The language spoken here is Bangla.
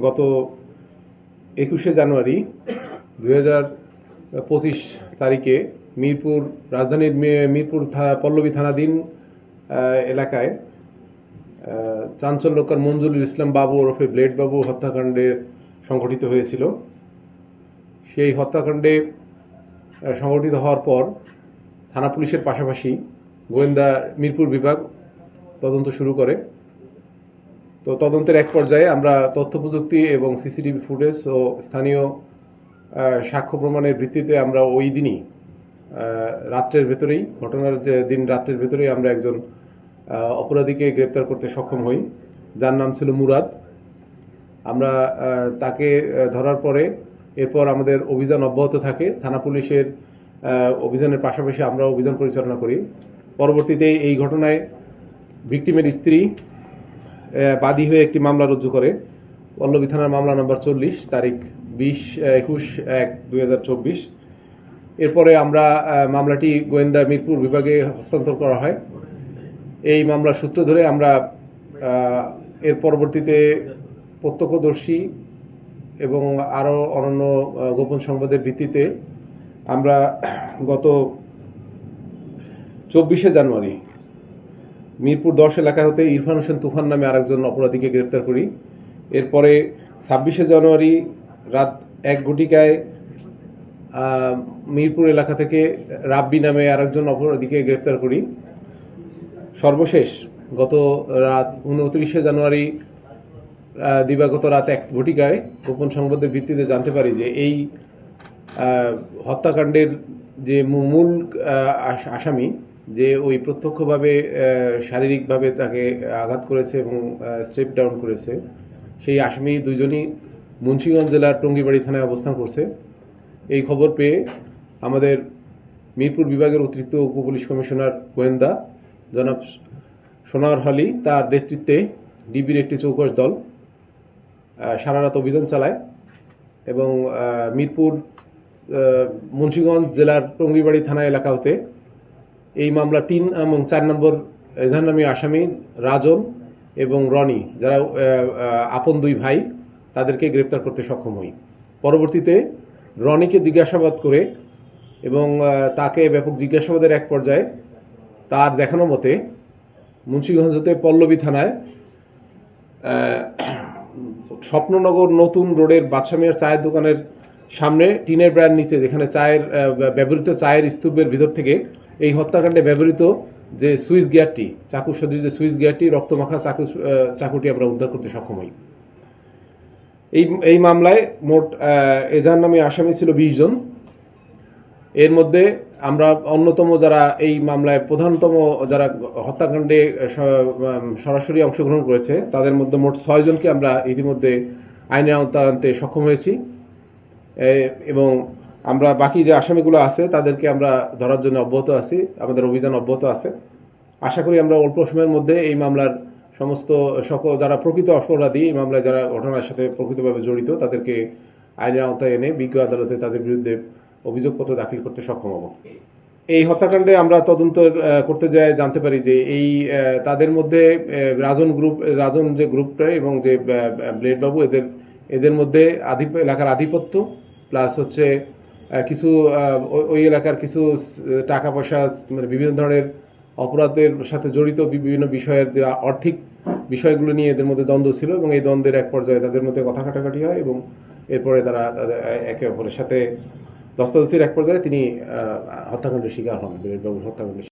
গত 21শে জানুয়ারি 2025 তারিখে মিরপুর রাজধানীর মিরপুর পল্লবী থানাধীন এলাকায় চাঞ্চল্যকর মঞ্জুরুল ইসলাম বাবু ওরফে ব্লেড বাবু হত্যাকাণ্ডের সংঘটিত হয়েছিল। সেই হত্যাকাণ্ডে সংঘটিত হওয়ার পর থানা পুলিশের পাশাপাশি গোয়েন্দা মিরপুর বিভাগ তদন্ত শুরু করে। তো তদন্তের এক পর্যায়ে আমরা তথ্য প্রযুক্তি এবং সিসিটিভি ফুটেজ ও স্থানীয় সাক্ষ্য প্রমাণের ভিত্তিতে আমরা ওই দিনই রাত্রের ভেতরেই ঘটনার দিন রাত্রের ভেতরেই আমরা একজন অপরাধীকে গ্রেপ্তার করতে সক্ষম হই, যার নাম ছিল মুরাদ। আমরা তাকে ধরার পরে এরপর আমাদের অভিযান অব্যাহত থাকে। থানা পুলিশের অভিযানের পাশাপাশি আমরা অভিযান পরিচালনা করি। পরবর্তীতে এই ঘটনায় ভিকটিমের স্ত্রী বাদী হয়ে একটি মামলা রুজু করে। পল্লবী থানার মামলা নম্বর 40 তারিখ 21/1/2024। এরপরে আমরা মামলাটি গোয়েন্দা মিরপুর বিভাগে হস্তান্তর করা হয়। এই মামলার সূত্র ধরে আমরা এর পরবর্তীতে প্রত্যক্ষদর্শী এবং আরও অন্যান্য গোপন সংবাদের ভিত্তিতে আমরা গত 24শে জানুয়ারি মিরপুর 10 এলাকা হতে ইরফান হোসেন তুফান নামে আরেকজন অপরাধীকে গ্রেপ্তার করি। এরপরে 26শে জানুয়ারি রাত 1 ঘটিকায় মিরপুর এলাকা থেকে রাব্বি নামে আরেকজন অপরাধীকে গ্রেপ্তার করি। সর্বশেষ গত রাত 29শে জানুয়ারি দিবাগত রাত 1 ঘটিকায় গোপন সংবাদের ভিত্তিতে জানতে পারি যে এই হত্যাকাণ্ডের যে মূল আসামি, যে ওই প্রত্যক্ষভাবে শারীরিকভাবে তাকে আঘাত করেছে এবং স্টেপ ডাউন করেছে, সেই আসামি দুজনই মুন্সিগঞ্জ জেলার টঙ্গিবাড়ি থানায় অবস্থান করছে। এই খবর পেয়ে আমাদের মিরপুর বিভাগের অতিরিক্ত উপপুলিশ কমিশনার গোয়েন্দা জনাব সোনার হলি তার নেতৃত্বে ডিবির একটি চৌকস দল সারা রাত অভিযান চালায় এবং মিরপুর মুন্সিগঞ্জ জেলার টঙ্গিবাড়ি থানা এলাকা হতে এই মামলা 3 এবং 4 নম্বর এজাহারনামী আসামি রাজন এবং রনি, যারা আপন দুই ভাই, তাদেরকে গ্রেপ্তার করতে সক্ষম হই। পরবর্তীতে রনিকে জিজ্ঞাসাবাদ করে এবং তাকে ব্যাপক জিজ্ঞাসাবাদের এক পর্যায়ে তার দেখানো মতে মুন্সিগঞ্জ হতে পল্লবী থানায় স্বপ্ননগর নতুন রোডের বাদশা মিয়ার চায়ের দোকানের সামনে টিনের ব্র্যান্ড নিচে, যেখানে ব্যবহৃত চায়ের স্তূপের ভিতর থেকে এই হত্যাকাণ্ডে ব্যবহৃত যে সুইচ গিয়ারটি, চাকু সদৃশ যে সুইচ গিয়ারটি, রক্তমাখা চাকুটি আমরা উদ্ধার করতে সক্ষম হই। এই মামলায় মোট এজাহারনামী আসামি ছিল 20 জন। এর মধ্যে আমরা অন্যতম যারা এই মামলায় প্রধানতম যারা হত্যাকাণ্ডে সরাসরি অংশগ্রহণ করেছে, তাদের মধ্যে মোট 6 জনকে আমরা ইতিমধ্যে আইনের আওতায় আনতে সক্ষম হয়েছি এবং আমরা বাকি যে আসামিগুলো আছে তাদেরকে আমরা ধরার জন্য অব্যাহত আছি। আমাদের অভিযান অব্যাহত আছে। আশা করি আমরা অল্প সময়ের মধ্যে এই মামলার সমস্ত যারা প্রকৃত অপরাধী, এই মামলায় যারা ঘটনার সাথে প্রকৃতভাবে জড়িত, তাদেরকে আইনের আওতায় এনে বিজ্ঞ আদালতে তাদের বিরুদ্ধে অভিযোগপত্র দাখিল করতে সক্ষম হব। এই হত্যাকাণ্ডে আমরা তদন্ত করতে যাই জানতে পারি যে এই তাদের মধ্যে রাজন যে গ্রুপটা এবং যে ব্লেড বাবু, এদের মধ্যে এলাকার আধিপত্য প্লাস হচ্ছে কিছু ওই এলাকার কিছু টাকা পয়সা, মানে বিভিন্ন ধরনের অপরাধের সাথে জড়িত বিভিন্ন বিষয়ের যে আর্থিক বিষয়গুলো নিয়ে এদের মধ্যে দ্বন্দ্ব ছিল এবং এই দ্বন্দ্বের এক পর্যায়ে তাদের মধ্যে কথা কাটাকাটি হয় এবং এরপরে তারা একে অপরের সাথে ধস্তাধস্তির এক পর্যায়ে তিনি হত্যাকাণ্ডের শিকার হন, ব্লেড বাবুর হত্যাকাণ্ডের।